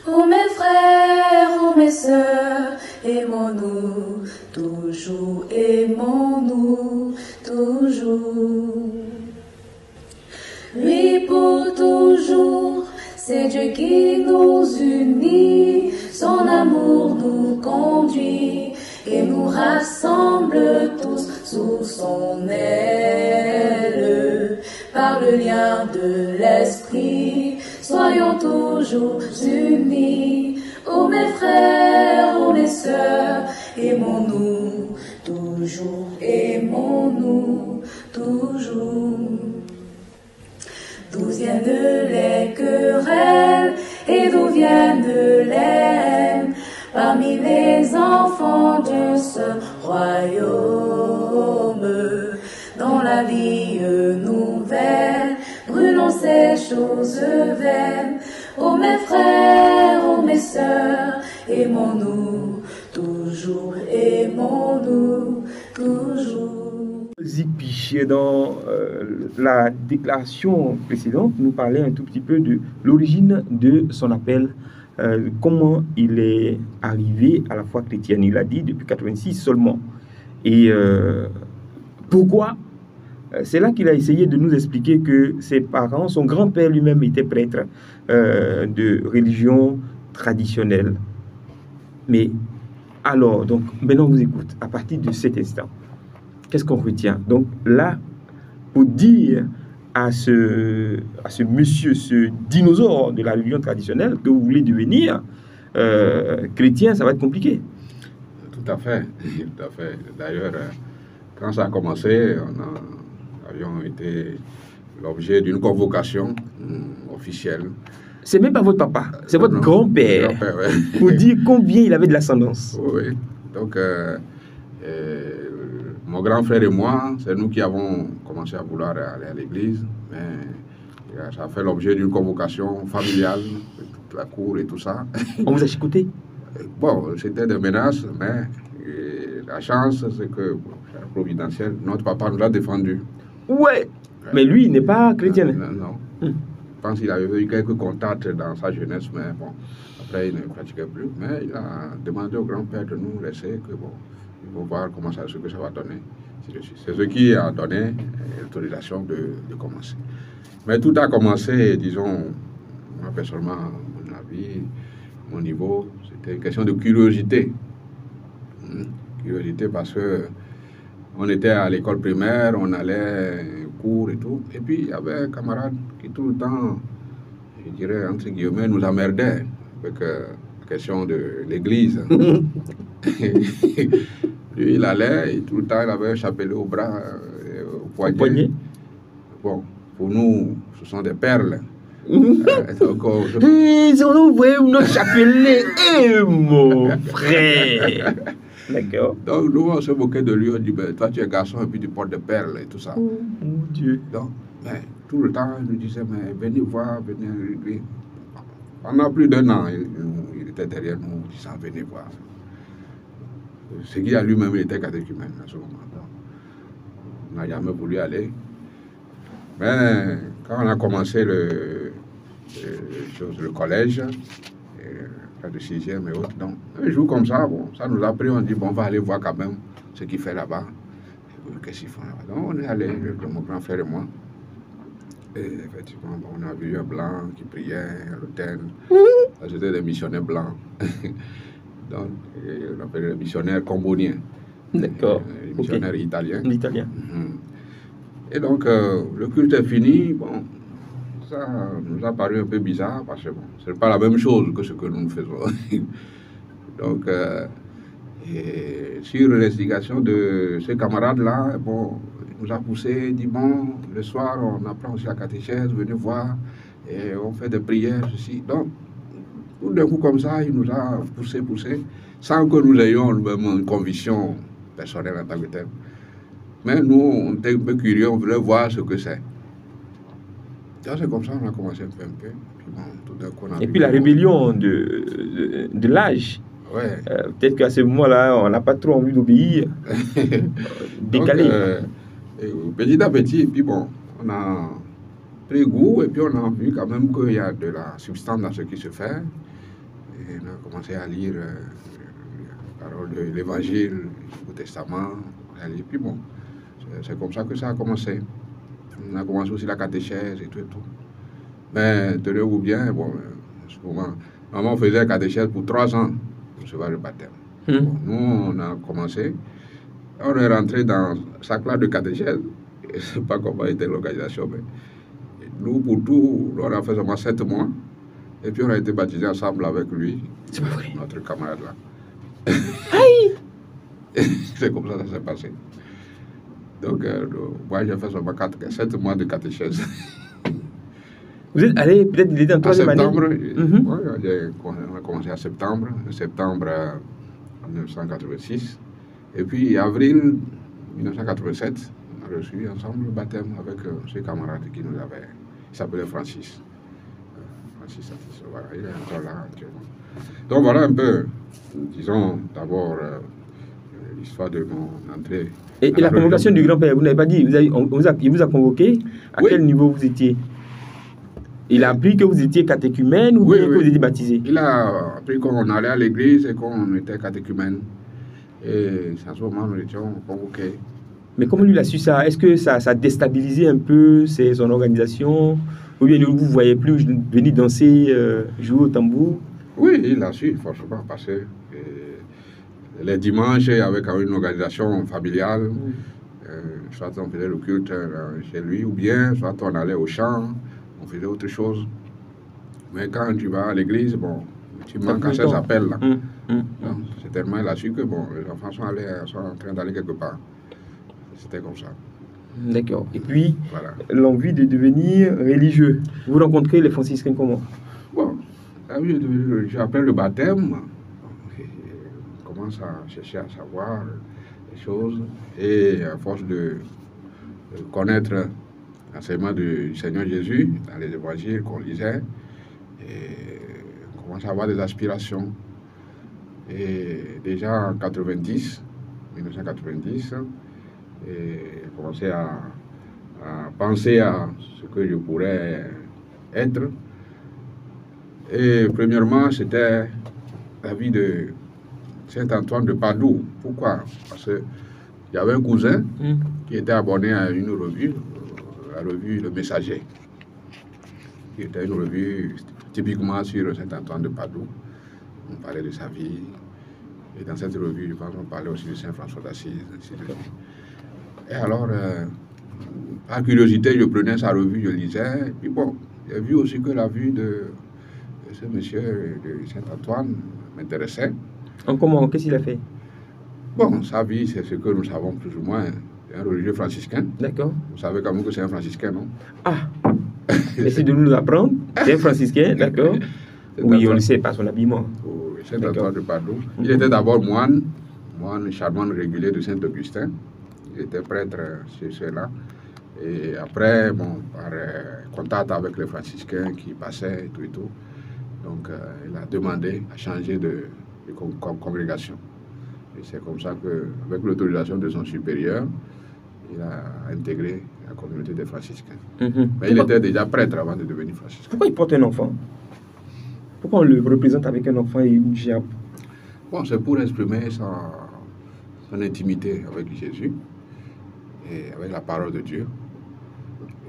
Oh mes frères, oh mes sœurs, aimons-nous, toujours aimons-nous, toujours. Lui pour toujours, c'est Dieu qui nous unit, son amour nous conduit et nous rassemble tous sous son aile. Par le lien de l'esprit, soyons toujours unis. Oh mes frères, oh mes sœurs, aimons-nous, toujours aimons-nous, toujours. D'où viennent les querelles et d'où viennent les haines parmi les enfants de ce royaume? Dans la vie nouvelle, brûlons ces choses vaines. Oh mes frères, oh mes sœurs, aimons-nous, toujours aimons-nous, toujours. Piché dans la déclaration précédente, nous parlait un tout petit peu de l'origine de son appel, comment il est arrivé à la foi chrétienne. Il a dit depuis 86 seulement. Et pourquoi? C'est là qu'il a essayé de nous expliquer que ses parents, son grand-père lui-même était prêtre de religion traditionnelle. Mais alors, donc, maintenant on vous écoute, à partir de cet instant. Qu'est-ce qu'on retient? Donc là, pour dire à ce monsieur, ce dinosaure de la religion traditionnelle que vous voulez devenir chrétien, ça va être compliqué. Tout à fait, tout à fait. D'ailleurs, quand ça a commencé, nous avions été l'objet d'une convocation officielle. C'est même pas votre papa, c'est votre grand-père. Ouais. Pour dire combien il avait de l'ascendance. Oui, donc mon grand frère et moi, c'est nous qui avons commencé à vouloir aller à l'église, mais ça a fait l'objet d'une convocation familiale, toute la cour et tout ça. On vous a chicoté? Bon, c'était des menaces, mais la chance, c'est que, providentiel, notre papa nous a défendus. Ouais, mais lui, il n'est pas chrétien. Non. Je pense qu'il avait eu quelques contacts dans sa jeunesse, mais bon, après, il ne pratiquait plus. Mais il a demandé au grand-père de nous laisser, que bon, il faut voir comment ce que ça va donner. C'est ce qui a donné l'autorisation de commencer. Mais tout a commencé, disons, moi personnellement, mon avis, mon niveau, c'était une question de curiosité. Curiosité parce que on était à l'école primaire, on allait cours et tout. Et puis, il y avait un camarade qui tout le temps, je dirais, entre guillemets, nous emmerdait avec la question de l'église. Lui, il allait, et tout le temps, il avait un chapelet au bras, au poignet. Bon, pour nous, ce sont des perles. Donc, ils ont ouvert notre chapelet, mon frère. D'accord. Donc, nous, on se moquait de lui, on dit, ben, toi, tu es garçon et puis tu portes des perles et tout ça. Oh, mon Dieu. Donc, ben, tout le temps, il nous disait, mais venez voir, venez. Pendant plus d'1 an, il était derrière nous, disant, venez voir. Ce qui à lui-même, il était catéchumène à ce moment. Donc, on n'a jamais voulu aller. Mais quand on a commencé le collège, de 6e et autres, donc un jour comme ça, bon, ça nous a pris, on dit, bon, on va aller voir quand même ce qu'il fait là-bas. Qu'est-ce qu'ils font là-bas? Donc on est allé, mon grand frère et moi. Et effectivement, bon, on a vu un blanc qui priait à l'autel. C'était des missionnaires blancs. Donc, on appelait les missionnaires comboniens. D'accord. Les missionnaires italiens. L'italien. Et donc, le culte est fini. Bon, ça nous a paru un peu bizarre parce que bon, ce n'est pas la même chose que ce que nous faisons. Donc, sur l'instigation de ce camarade-là, bon, il nous a poussé, il dit bon, le soir, on apprend aussi la catéchèse, venez voir, et on fait des prières, ceci. Donc, tout d'un coup, comme ça, il nous a poussé, sans que nous ayons même une conviction personnelle en tant que telle. Mais nous, on était un peu curieux, on voulait voir ce que c'est. C'est comme ça qu'on a commencé un peu. Puis bon, tout d'un coup, et puis la rébellion de l'âge. Ouais. Peut-être qu'à ce moment-là, on n'a pas trop envie d'obéir. Décalé. Donc, petit à petit, et puis bon, on a pris goût et puis on a vu quand même qu'il y a de la substance dans ce qui se fait. Et on a commencé à lire les paroles de l'Évangile, le Testament. Et puis bon, c'est comme ça que ça a commencé. On a commencé aussi la catéchèse et tout et tout. Mais tenez-vous bien, bon, souvent, maman faisait la catéchèse pour 3 ans pour recevoir le baptême. Bon, nous, on a commencé, on est rentré dans sa classe de catéchèse. Je ne sais pas comment était l'organisation, mais nous, pour tout, on a fait seulement 7 mois. Et puis on a été baptisés ensemble avec lui, notre camarade là. C'est comme ça que ça s'est passé. Donc, moi, j'ai fait seulement 7 mois de catéchèse. Vous êtes allé, peut-être, il était en 3e année. On a commencé en septembre 1986. Et puis, avril 1987, on a reçu ensemble le baptême avec ce camarade qui nous avait. Il s'appelait Francis. Francis, voilà, il est encore là actuellement. Donc, voilà un peu, disons, d'abord, l'histoire de mon entrée. Et la convocation du grand-père, vous n'avez pas dit, il vous a convoqué, à quel niveau vous étiez? Il a appris que vous étiez catéchumène ou bien que vous étiez baptisé? Il a appris qu'on allait à l'église et qu'on était catéchumène. Et à ce moment, nous étions convoqués. Mais comment lui a su ça? Est-ce que ça a déstabilisé un peu son organisation? Ou bien vous ne voyez plus venir danser, jouer au tambour? Oui, il a su, forcément, parce que les dimanches, avec une organisation familiale, soit on faisait le culte chez lui, ou bien soit on allait au champ, on faisait autre chose. Mais quand tu vas à l'église, bon, tu manques à ces appels-là. C'est tellement il a su que bon, les enfants sont en train d'aller quelque part. C'était comme ça. D'accord. Et puis, voilà, l'envie de devenir religieux. Vous rencontrez les franciscains comment? Bon, l'envie de devenir religieux après le baptême. On commence à chercher à savoir les choses. Et à force de connaître l'enseignement du Seigneur Jésus dans les évangiles qu'on lisait, et on commence à avoir des aspirations. Et déjà en 1990, j'ai commencé à penser à ce que je pourrais être. Et premièrement, c'était la vie de Saint-Antoine de Padoue. Pourquoi? Parce qu'il y avait un cousin qui était abonné à une revue, la revue Le Messager, qui était une revue typiquement sur Saint-Antoine de Padoue. On parlait de sa vie. Et dans cette revue, je pense qu'on parlait aussi de Saint-François d'Assise. Et alors, par curiosité, je prenais sa revue, je lisais. Et puis bon, j'ai vu aussi que la vie de ce monsieur de Saint-Antoine m'intéressait. Comment? Qu'est-ce qu'il a fait? Bon, sa vie, c'est ce que nous savons plus ou moins. C'est un religieux franciscain. D'accord. Vous savez quand même que c'est un franciscain, non? Ah, essayez de nous apprendre. C'est un franciscain, d'accord. Oui, on le sait par son habillement. Oui, Saint-Antoine de Padoue. Il était d'abord moine charmant régulier de Saint-Augustin. Il était prêtre chez ceux-là. Et après, bon, par contact avec les franciscains qui passaient et tout. Donc, il a demandé à changer de congrégation. Et c'est comme ça qu'avec l'autorisation de son supérieur, il a intégré la communauté des franciscains. Mais il était déjà prêtre avant de devenir franciscain. Pourquoi il porte un enfant? Pourquoi on le représente avec un enfant et une gerbe? Bon, c'est pour exprimer son intimité avec Jésus et avec la parole de Dieu.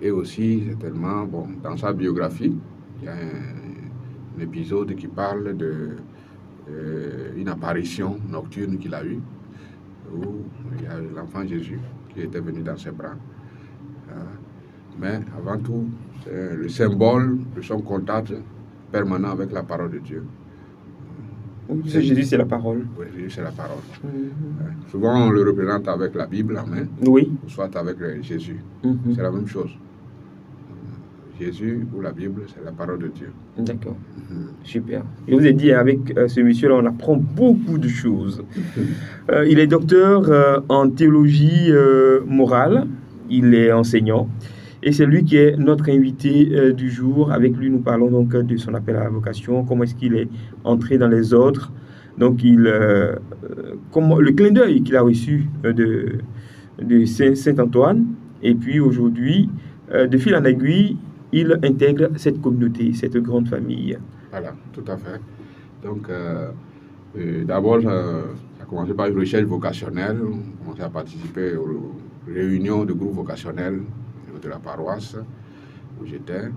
Et aussi, certainement, bon, dans sa biographie, il y a un épisode qui parle d'une apparition nocturne qu'il a eue, où il y a l'enfant Jésus qui était venu dans ses bras. Mais avant tout, c'est le symbole de son contact permanent avec la parole de Dieu. Jésus, c'est la parole. Oui, Jésus, c'est la parole. Souvent, on le représente avec la Bible en main, oui, ou soit avec Jésus. C'est la même chose. Jésus ou la Bible, c'est la parole de Dieu. D'accord. Super. Je vous ai dit, avec ce monsieur-là, on apprend beaucoup de choses. Il est docteur en théologie morale. Il est enseignant. Et c'est lui qui est notre invité du jour. Avec lui, nous parlons donc de son appel à la vocation, comment est-ce qu'il est entré dans les ordres. Donc, le clin d'œil qu'il a reçu de Saint-Antoine. Et puis aujourd'hui, de fil en aiguille, il intègre cette communauté, cette grande famille. Voilà, tout à fait. Donc, d'abord, ça a commencé par une recherche vocationnelle. On a commencé à participer aux réunions de groupes vocationnels de la paroisse où j'étais,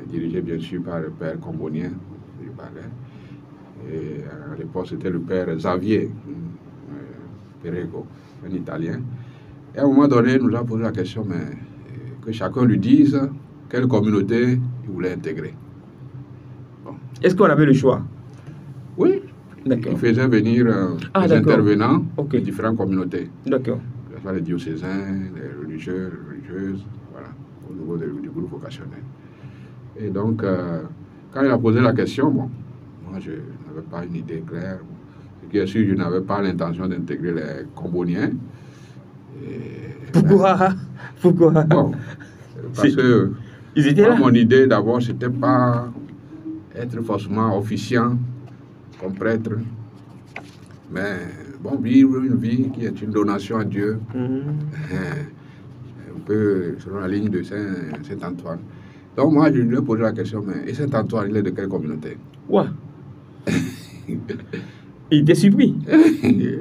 dirigé bien sûr par le père Combonien, je parlais. Et à l'époque, c'était le père Xavier Perego, un Italien. Et à un moment donné, il nous a posé la question, mais que chacun lui dise quelle communauté il voulait intégrer. Bon. Est-ce qu'on avait le choix? Oui. Il faisait venir des intervenants de différentes communautés. D'accord. Les diocésains, les religieux, les religieuses, voilà, au niveau du groupe vocationnel. Et donc, quand il a posé la question, bon, moi, je n'avais pas une idée claire. Bien sûr, je n'avais pas l'intention d'intégrer les Comboniens. Pourquoi? Bon, parce que ils étaient là. Mon idée, d'abord, c'était pas être forcément officiant comme prêtre, mais bon, vivre une vie qui est une donation à Dieu, un peu selon la ligne de Saint-Antoine. Donc moi, je lui ai posé la question, mais et Saint-Antoine, il est de quelle communauté? Ouais. Il était surpris.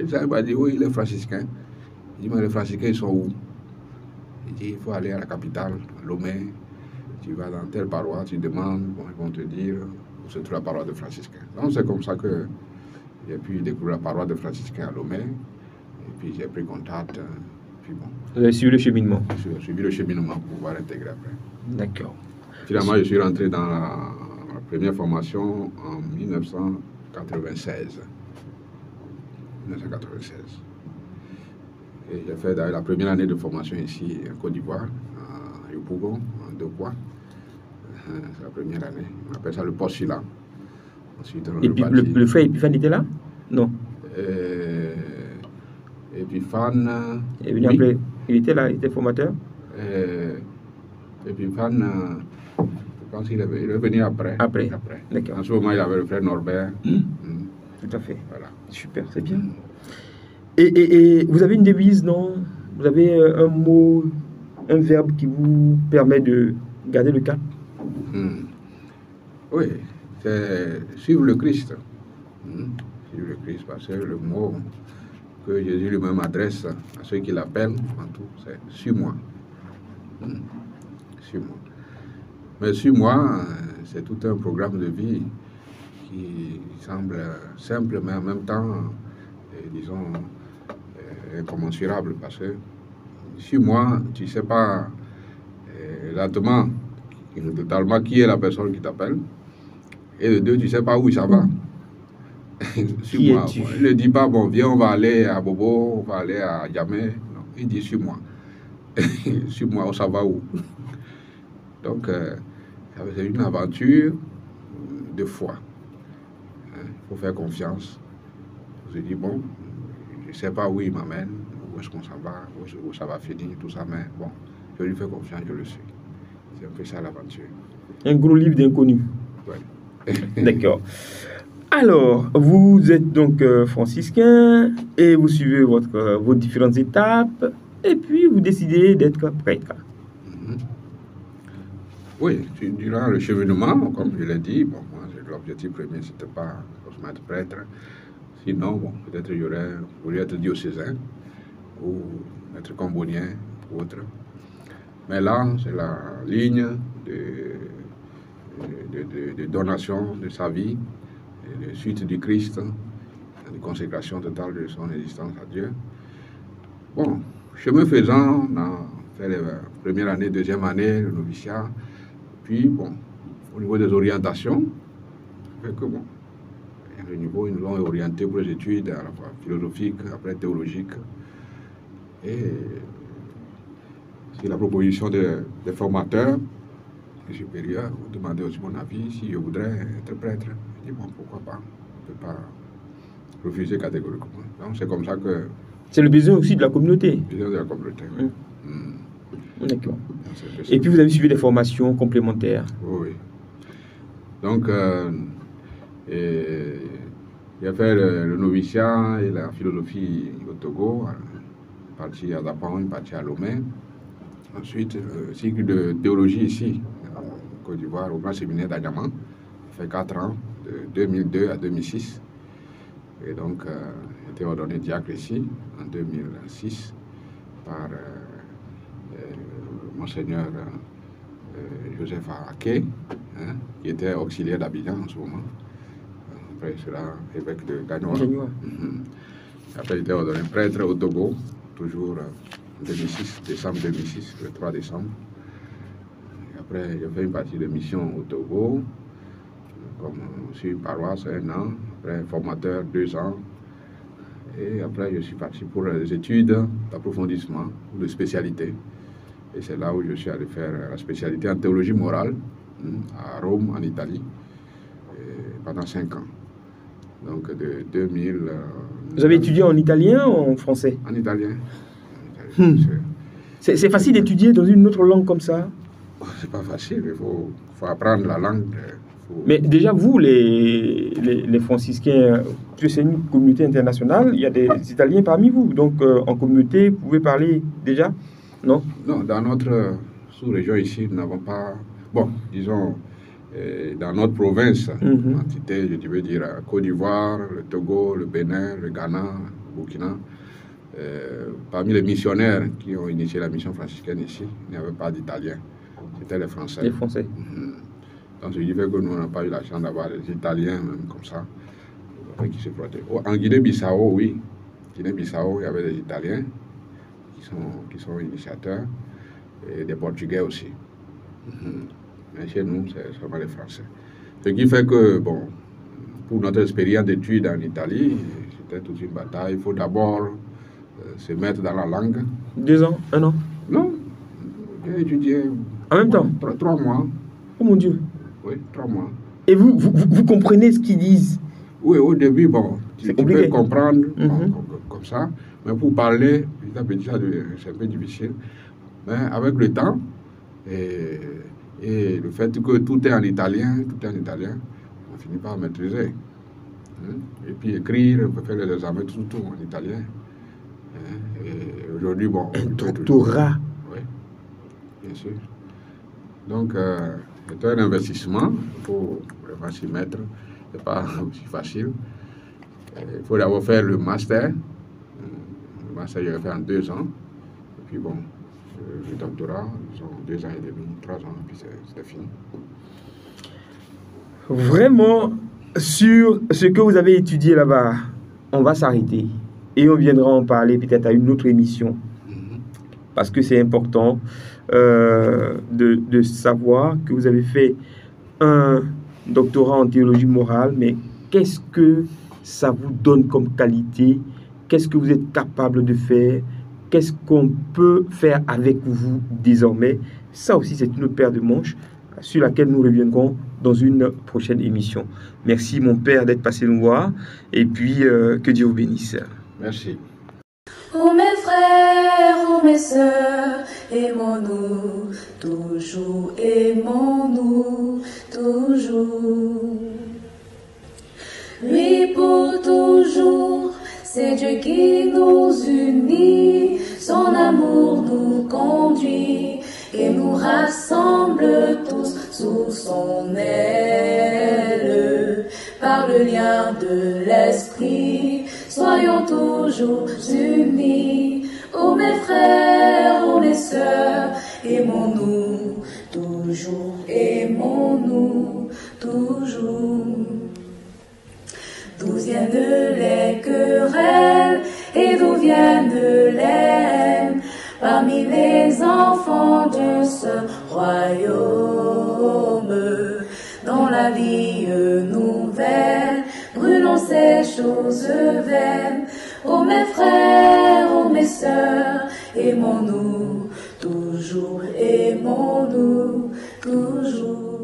Ça m'a dit, oui, il est franciscain. Il dit, mais les franciscains, ils sont où? Il dit, il faut aller à la capitale, à Lomé. Tu vas dans telle paroisse, tu demandes, bon, ils vont te dire où se trouve la paroisse de franciscains. Donc c'est comme ça que j'ai pu découvrir la paroisse de franciscains à Lomé. Et puis j'ai pris contact. Puis bon. Vous avez suivi le cheminement? J'ai suivi le cheminement pour pouvoir intégrer après. D'accord. Finalement, je suis rentré dans la première formation en 1996. 1996. Et j'ai fait la première année de formation ici en Côte d'Ivoire, à Yopougon, en 2 poids. C'est la première année. On appelle ça le postulat. Ensuite, et puis le frère Epiphane était là? Non. Epiphane. Oui. Il était là, il était formateur? Epiphane, je pense qu'il est venu après. Après. D'accord. En ce moment, il avait le frère Norbert. Tout à fait. Voilà. Super, c'est bien. Et vous avez une devise, non? Vous avez un mot, un verbe qui vous permet de garder le cap? Oui, c'est suivre le Christ. Suivre le Christ, parce que le mot que Jésus lui-même adresse à ceux qui l'appellent, en tout, c'est « suis-moi ». Suis-moi. Mais suis-moi, c'est tout un programme de vie qui semble simple, mais en même temps, disons, incommensurable, parce que suis-moi, tu ne sais pas exactement totalement qui est la personne qui t'appelle, et de deux, tu ne sais pas où ça va. Suis-moi. Bon, il ne dit pas, bon, viens, on va aller à Bobo, on va aller à Djamé. Non, il dit, suis-moi. Suis-moi, on s'en va où? Donc, c'est une aventure de foi. Il faut faire confiance. On se dit, bon, je ne sais pas où il m'amène, où est-ce qu'on s'en va, où ça va finir, tout ça, mais bon, je lui fais confiance, je le suis. C'est un peu ça l'aventure. Un gros livre d'inconnus. Oui. D'accord. Alors, vous êtes donc franciscain et vous suivez vos différentes étapes et puis vous décidez d'être prêtre. Oui, durant le cheminement, comme je l'ai dit, bon, moi, l'objectif premier, c'était pas forcément être prêtre. Sinon, bon, peut-être j'aurais voulu être diocésain ou être combonien ou autre. Mais là, c'est la ligne de donation de sa vie, de suite du Christ, de consécration totale de son existence à Dieu. Bon, chemin faisant, on a fait la première année, deuxième année, le noviciat. Puis, bon, au niveau des orientations, fait que bon, à le niveau, ils nous ont orientés pour les études à la fois philosophiques, après théologiques. Et c'est la proposition des formateurs, des supérieurs, vous demandez aussi mon avis, si je voudrais être prêtre. Je dis, bon, pourquoi pas, on ne peut pas refuser catégoriquement. Donc, c'est comme ça que... C'est le besoin aussi de la communauté. Le besoin de la communauté, oui. D'accord. Et puis vous avez suivi des formations complémentaires. Oui. Donc, j'ai fait le noviciat et la philosophie au Togo, une partie à Dapon, une partie à Lomé. Ensuite, le cycle de théologie ici, en Côte d'Ivoire, au Grand Séminaire d'Adjaman. Ça fait 4 ans. de 2002 à 2006. Et donc, j'ai été ordonné diacre ici en 2006 par Monseigneur Joseph Aké, hein, qui était auxiliaire d'Abidjan en ce moment. Après cela, évêque de Gagnoa. Après, j'ai été ordonné prêtre au Togo, toujours en 2006, décembre 2006, le 3 décembre. Et après, j'ai fait une partie de mission au Togo, comme sur une paroisse, 1 an. Après, formateur, 2 ans. Et après, je suis parti pour les études d'approfondissement, de spécialité. Et c'est là où je suis allé faire la spécialité en théologie morale, à Rome, en Italie, pendant 5 ans. Donc de 2000... Vous avez étudié en italien ou en français? En italien. C'est facile d'étudier dans une autre langue comme ça? C'est pas facile, il faut apprendre la langue. Mais déjà, vous, les franciscains, c'est une communauté internationale, il y a des Italiens parmi vous. Donc, en communauté, vous pouvez parler déjà? Non? Non, dans notre sous-région ici, nous n'avons pas... Bon, disons, dans notre province, entité, je veux dire, Côte d'Ivoire, le Togo, le Bénin, le Ghana, le Burkina, parmi les missionnaires qui ont initié la mission franciscaine ici, il n'y avait pas d'Italiens. C'était les Français. Les Français. Donc, ce qui fait que nous n'avons pas eu la chance d'avoir des Italiens, même comme ça, qui se frottaient. En Guinée-Bissau, oui. Guinée-Bissau, il y avait des Italiens qui sont initiateurs, et des Portugais aussi. Mais chez nous, c'est seulement les Français. Ce qui fait que, bon, pour notre expérience d'études en Italie, c'était toute une bataille. Il faut d'abord se mettre dans la langue. 2 ans? 1 an? Non, j'ai étudié... En même temps? 3 mois. Oh mon Dieu! Oui, 3 mois. Et vous comprenez ce qu'ils disent? Oui, au début, bon, tu peux comprendre comme ça, mais pour parler, petit à petit, c'est un peu difficile. Mais avec le temps, et le fait que tout est en italien, on finit par maîtriser. Et puis écrire, on peut faire les examens tout en italien. Et aujourd'hui, bon... Un doctorat. Oui, bien sûr. Donc, c'est un investissement, il faut vraiment s'y mettre. Ce n'est pas aussi facile. Il faut d'abord faire le master. Le master, je l'ai fait en 2 ans. Et puis bon, le doctorat, ils ont 2 ans et demi, 3 ans, et puis c'était fini. Vraiment, sur ce que vous avez étudié là-bas, on va s'arrêter. Et on viendra en parler peut-être à une autre émission. Parce que c'est important de savoir que vous avez fait un doctorat en théologie morale, mais qu'est-ce que ça vous donne comme qualité? Qu'est-ce que vous êtes capable de faire? Qu'est-ce qu'on peut faire avec vous désormais? Ça aussi, c'est une autre paire de manches sur laquelle nous reviendrons dans une prochaine émission. Merci, mon père, d'être passé nous voir. Et puis, que Dieu vous bénisse. Merci. Oh mes frères, oh mes sœurs, aimons-nous, toujours aimons-nous, toujours. Lui pour toujours, c'est Dieu qui nous unit, son amour nous conduit et nous rassemble tous sous son aile. Par le lien de l'esprit, soyons toujours unis. Oh mes frères, oh mes sœurs, aimons-nous, toujours aimons-nous, toujours. D'où viennent les querelles et d'où viennent les haines parmi les enfants de ce royaume? Dans la vie nouvelle, brûlons ces choses vaines. Oh mes frères, oh mes sœurs, aimons-nous, toujours aimons-nous, toujours.